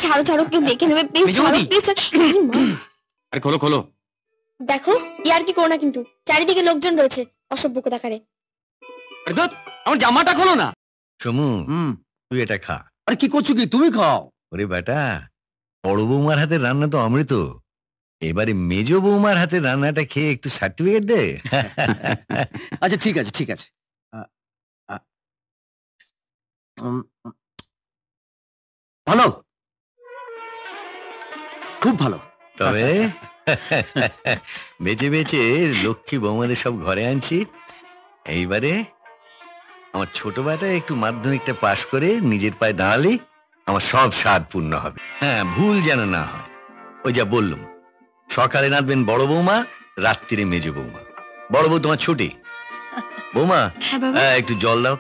ছাড়ো ছাড়ো, কেউ দেখে নেবে প্লিজ। আরে খোলো খোলো। দেখো ইয়ার কি করো না, কিন্তু চারিদিকে লোকজন রয়েছে অসভ্য কোথাকারে। আরে ধুর, আমার জামাটা খোলো না। সমু, তুই এটা খা। আরে কি করছো কি, তুমি খাও। ওরে বেটা, বড় বৌমার হাতের রান্না তো অমৃত। এবারে মেজো বৌমার হাতের রান্নাটা খেয়ে একটু সার্টিফিকেট দে। আচ্ছা ঠিক আছে ঠিক আছে। ভালো, খুব ভালো। তবে বেঁচে বেঁচে লক্ষ্মী বৌমাদের সব ঘরে আনছি। এইবারে আমার ছোট বেটা একটু মাধ্যমিকটা পাশ করে নিজের পায়ে দাঁড়ালে আমার সব স্বাদ পূর্ণ হবে। হ্যাঁ, ভুল যেন না হয়। ওই যা বললাম, সকালে নাচবেন বড় বৌমা, রাত্রিরে মেজো বৌমা। বড় বউ তোমার ছুটি। বৌমা একটু জল দাও।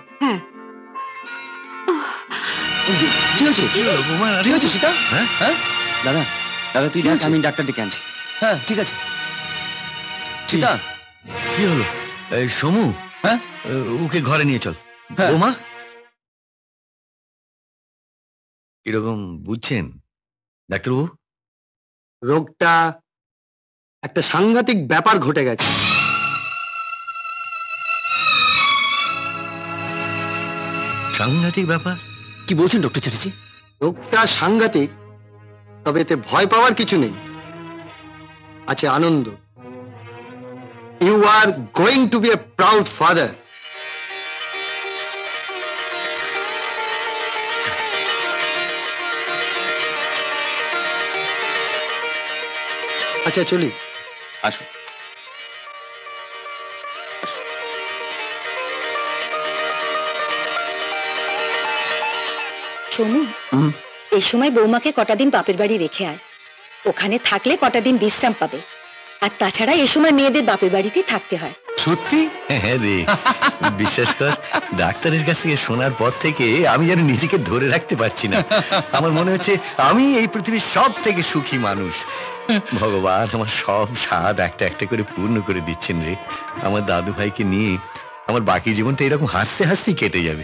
দাদা দাদা তুই যাস, আমি ডাক্তার ডেকে আনছি। হ্যাঁ ঠিক আছে। সীতা কি হলো? সমু, হ্যাঁ ওকে ঘরে নিয়ে চল। বৌমা কিরকম বুঝছেন ডাক্তারবাবু? রোগটা একটা সাংঘাতিক ব্যাপার ঘটে গেছে। সাংঘাতিক ব্যাপার? কি বলছেন ডক্টর চ্যাটার্জি? রোগটা সাংঘাতিক, তবে এতে ভয় পাওয়ার কিছু নেই, আছে আনন্দ। You are going to be a proud father. আচ্ছা চলি। আসুন। সোনু, এই সময় বৌমাকে কটা দিন বাপের বাড়ি রেখে আয়। ওখানে থাকলে কটা দিন বিশ্রাম পাবে। আর তাছাড়া এই সময় মেয়েদের বাপের বাড়িতেই থাকতে হয়। সত্যি? হ্যাঁ রে, বিশ্বাস কর, ডাক্তারের কাছ থেকে শোনার পর থেকে আমি যেন নিজেকে ধরে রাখতে পারছি না। আমার মনে হচ্ছে আমি এই পৃথিবীর সব থেকে সুখী মানুষ। ভগবান আমার সব স্বাদ একটা একটা করে পূর্ণ করে দিচ্ছেন রে। আমার দাদু ভাইকে নিয়ে আমার বাকি জীবনটা এরকম হাসতে হাসতে কেটে যাবে।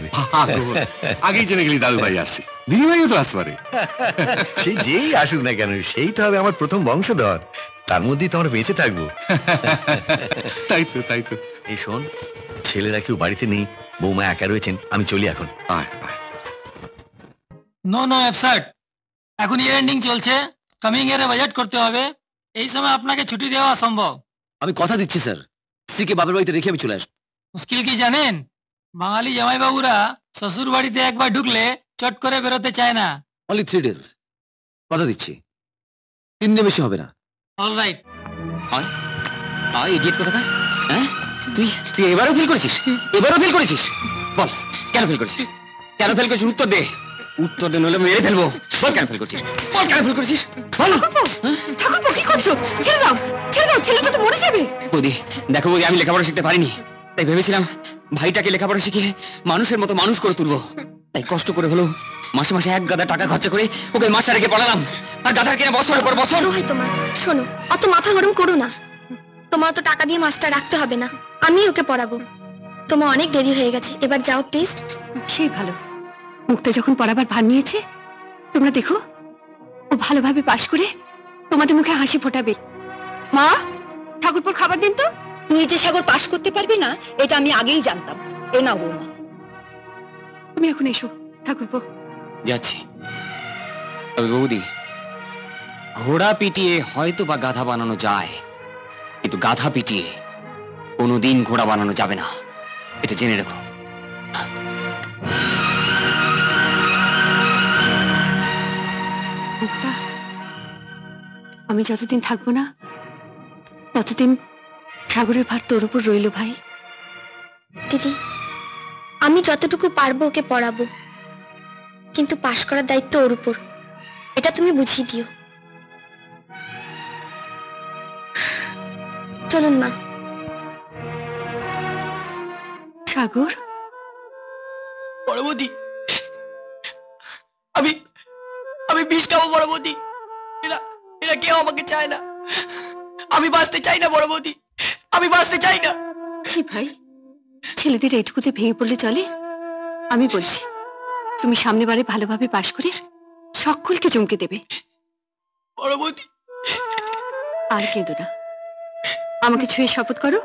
আগেই জেনে গেলি দাদু ভাই আসছে, দিদি ভাইও তো আসতে পারে। সে যেই আসুক না কেন, সেই তো হবে আমার প্রথম বংশধর। তার মধ্যেই তো আমরা বেঁচে থাকবো। তাই তো তাই তো। এই শোন, ছেলেরা কেউ বাড়িতে নেই, বৌমা একা রয়েছেন, আমি চলি এখন। নো নো অ্যাবসার্ট, এখন ইয়ার এন্ডিং চলছে, কামিং ইয়ারে বাজেট করতে হবে। এই সময় আপনাকে ছুটি দেওয়া অসম্ভব। আমি কথা দিচ্ছি স্যার, স্ত্রীকে বাপের বাড়িতে রেখে আমি চলে আসবো। মুশকিল কি জানেন? বাঙালি জামাইবাবুরা শ্বশুর বাড়িতে একবার ঢুকলে চট করে বেরোতে চায় না। অনলি 3 days, কথা দিচ্ছি, 3 দিনের বেশি হবে না। অলরাইট। ইডিয়েট কোথাকার, হ্যাঁ? তুই তুই এবারও ফেল করেছিস? এবারও ফেল করেছিস? বল কেন ফেল করেছিস? কেন ফেল করেছিস? উত্তর দে, উত্তর দে, নইলে মেরে ফেলবো। বল কেন ফেল করেছিস? বল কেন ফেল করেছিস? বল। ঠাকুরপো কি করছো? ছেড়ে দাও, ছেড়ে দাও, ছেলেটা তো মরে যাবে। বৌদি দেখো বৌদি, আমি লেখাপড়া শিখতে পারিনি, তাই ভেবেছিলাম ভাইটাকে লেখাপড়া শিখিয়ে মানুষের মতো মানুষ করে তুলবো। তাই কষ্ট করে হলো মাসে মাসে এক গাদা টাকা খরচা করে ওকে মাস্টার রেখে পড়ালাম। আর গাধার কিনা বছরের পর বছর। তোমার শোনো, অত মাথা গরম করো না। তোমার তো টাকা দিয়ে মাস্টার রাখতে হবে না, আমি ওকে পড়াবো। তোমার অনেক দেরি হয়ে গেছে, এবার যাও প্লিজ। সেই ভালো, মুক্তা যখন পড়াবার ভার নিয়েছে, তোমরা দেখো ও ভালোভাবে পাশ করে তোমাদের মুখে হাসি ফোটাবে। মা, ঠাকুরপুর খাবার দিন তো। তুই যে সাগর পাশ করতে পারবি না এটা আমি আগেই জানতাম। এ নাও বৌমা, তুমি এখন এসো। ঠাকুরপো যাচ্ছি। তবে বৌদি, ঘোড়া পিটিয়ে হয়তো বা গাধা বানানো যায়, কিন্তু গাধা পিটিয়ে কোনোদিন ঘোড়া বানানো যাবে না, এটা জেনে রেখো। মুক্তা, আমি যতদিন থাকবো না ততদিন সাগরের ভার তোর উপর রইল ভাই। দিদি, আমি যতটুকু পারবো ওকে পড়াবো, কিন্তু পাশ করার দায়িত্ব ওর উপর, এটা তুমি বুঝিয়ে দিও। চলুন মা। সাগর, বড় বৌদি, আমি আমি বিষ খাবো বড় বৌদি। এরা এরা কেউ আমাকে চায় না। আমি বাঁচতে চাই না বড় বৌদি, আমি বাঁচতে চাই না। ছি ভাই, ছেলেদের এইটুকুতে ভেঙে পড়লে চলে? আমি বলছি তুমি সামনে বারে ভালোভাবে পাশ করে সকলকে চমকে দেবে। বড় বৌদি, আর কেঁদো না, আমাকে ছুঁয়ে শপথ করো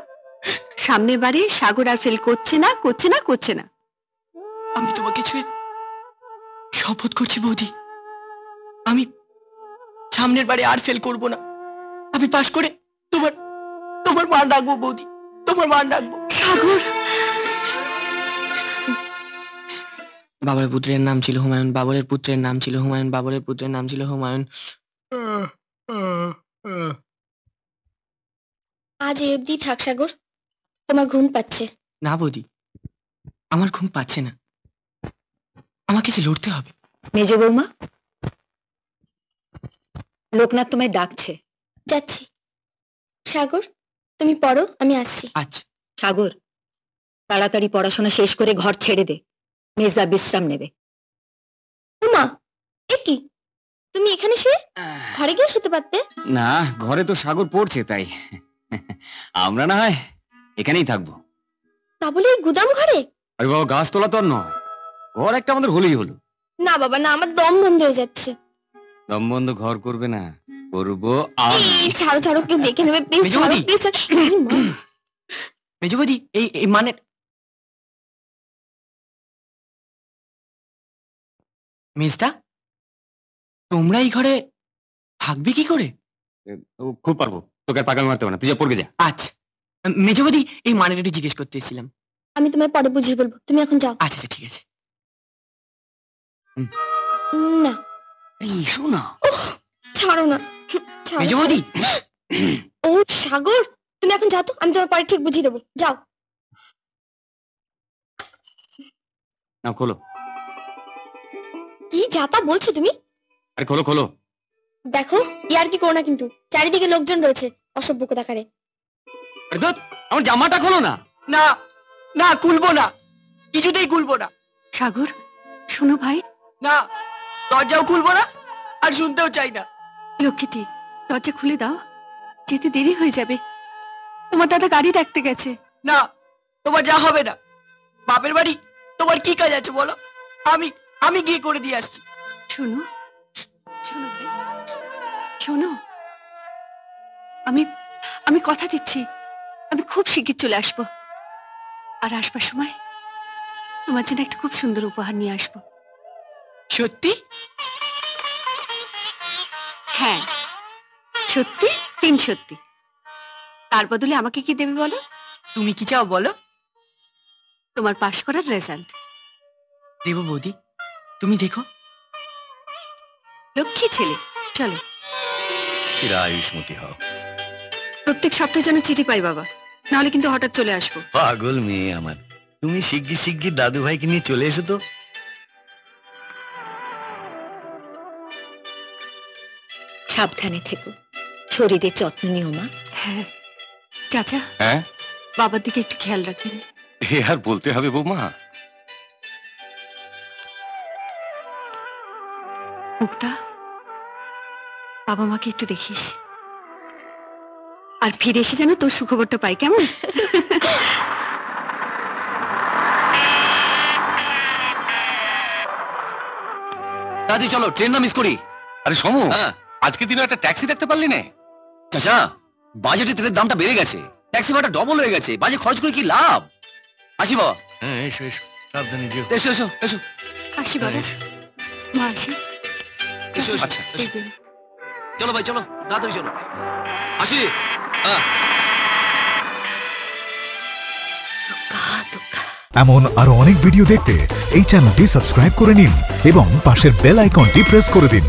সামনের বারে সাগর আর ফেল করছে না, করছে না, করছে না। আমি তোমাকে ছুঁয়ে শপথ করছি বৌদি, আমি সামনের বারে আর ফেল করব না। আমি পাশ করে তোমার তোমার মান রাখবো বৌদি, তোমার মান রাখবো। সাগর, বাবরের পুত্রের নাম ছিল হুমায়ুন, বাবরের পুত্রের নাম ছিল হুমায়ুন, বাবরের পুত্রের নাম ছিল হুমায়ুন। আজ এই অবধি থাক সাগর, তোমার ঘুম পাচ্ছে। না বৌদি, আমার ঘুম পাচ্ছে না, আমাকে যে লড়তে হবে। মেজ বৌমা, লোকনাথ তোমায় ডাকছে। যাচ্ছি। সাগর, তুমি পড়ো, আমি আসছি। আচ্ছা। সাগর, তাড়াতাড়ি পড়াশোনা শেষ করে ঘর ছেড়ে দে, মেজদা বিশ্রাম নেবে। উমা, এ কি, তুমি এখানে শুয়ে ঘরে গিয়ে শুতে পারতে। না, ঘরে তো সাগর পড়ছে, তাই আমরা না হয় এখানেই থাকবো। তা বলে এই গুদাম ঘরে? আরে বাবা, গাছ তোলা তো আর নয়, ঘর একটা আমাদের হলেই হলো। না বাবা না, আমার দম বন্ধ হয়ে যাচ্ছে। দম বন্ধ ঘর করবে না, করবো আমি। এই ছাড়ো ছাড়ো, কেউ দেখে নেবে, প্লিজ ছাড়ো, মেজবৌদি। প্লিজ। মেজ বৌদি, এই মানে মেজদা, তোমরা এই ঘরে থাকবে কি করে? ও, খুব পারবো, তোকে আর পাকামি মারতে হবে না, তুই যা পড়ে যা। আচ্ছা, মেজ বৌদি, এই মানেটা একটু জিজ্ঞেস করতে এসেছিলাম। আমি তোমায় পরে বুঝিয়ে বলবো, তুমি এখন যাও। আচ্ছা আচ্ছা, ঠিক আছে। না, এই এসো না। ছাড়ো না, ছাড়ো, মেজ ছাড়ো। বৌদি, ও সাগর, তুমি এখন যাও তো, আমি তোমার পরে ঠিক বুঝিয়ে দেবো, যাও। না, খোলো। কি যাতা বলছো তুমি? আরে খোলো খোলো। দেখো, ইয়ার কি করো না কিন্তু, চারিদিকে লোকজন রয়েছে, অসভ্য কোথাকারে। আরে ধুৎ, আমার জামাটা খোলো না। না না, খুলবো না, কিছুতেই খুলবো না। সাগর, শোনো ভাই। না, দরজাও খুলবো না, আর শুনতেও চাই না। লক্ষ্মীটি, দরজা খুলে দাও, যেতে দেরি হয়ে যাবে। তোমার দাদা গাড়ি ডাকতে গেছে। না, তোমার যা হবে না। বাপের বাড়ি তোমার কি কাজ আছে বলো, আমি আমি গিয়ে করে দিয়ে আসছি। শোনো, শোনো ভাই, শোনো, আমি আমি কথা দিচ্ছি, আমি খুব শিগগির চলে আসবো। আর আসবার সময় তোমার জন্য একটা খুব সুন্দর উপহার নিয়ে আসবো। সত্যি? হ্যাঁ, সত্যি, 3 সত্যি। তার বদলে আমাকে কি দেবে বলো? তুমি কি চাও বলো? তোমার পাশ করার রেজাল্ট। দেব বৌদি, তুমি দেখো। লক্ষ্মী ছেলে, চলো। চিরা আয়ুষ্মতি হও। প্রত্যেক সপ্তাহে যেন চিঠি পাই বাবা, নাহলে কিন্তু হঠাৎ চলে আসবো। পাগল মেয়ে আমার, তুমি শিগগির শিগগির দাদু ভাইকে নিয়ে চলে এসো তো। সাবধানে থেকো, শরীরের যত্ন নিও মা। হ্যাঁ চাচা, হ্যাঁ, বাবার দিকে একটু খেয়াল রাখবেন। এ আর বলতে হবে বৌমা। মুক্তা, বাবা মাকে একটু দেখিস, আর ফিরে এসে যেন তোর সুখবরটা পাই, কেমন? রাজি, চলো, ট্রেন না মিস করি। আরে সমু, হ্যাঁ। আজকে দিনে একটা ট্যাক্সি দেখতে পারলি না? চাচা, বাজেটে তেলের দামটা বেড়ে গেছে, ট্যাক্সি ভাড়া ডবল হয়ে গেছে, বাজে খরচ করে কি লাভ? আসি বাবা। হ্যাঁ, এসো এসো, সাবধানে যেও। এসো এসো এসো আসি বাবা, এসো। মা আসি। এসো এসো, আচ্ছা, এসো। দেখবেন। চলো ভাই, চলো তাড়াতাড়ি চলো। আসি। হ্যাঁ। এমন আরো অনেক ভিডিও দেখতে এই চ্যানেলটি সাবস্ক্রাইব করে নিন এবং পাশের বেল আইকনটি প্রেস করে দিন।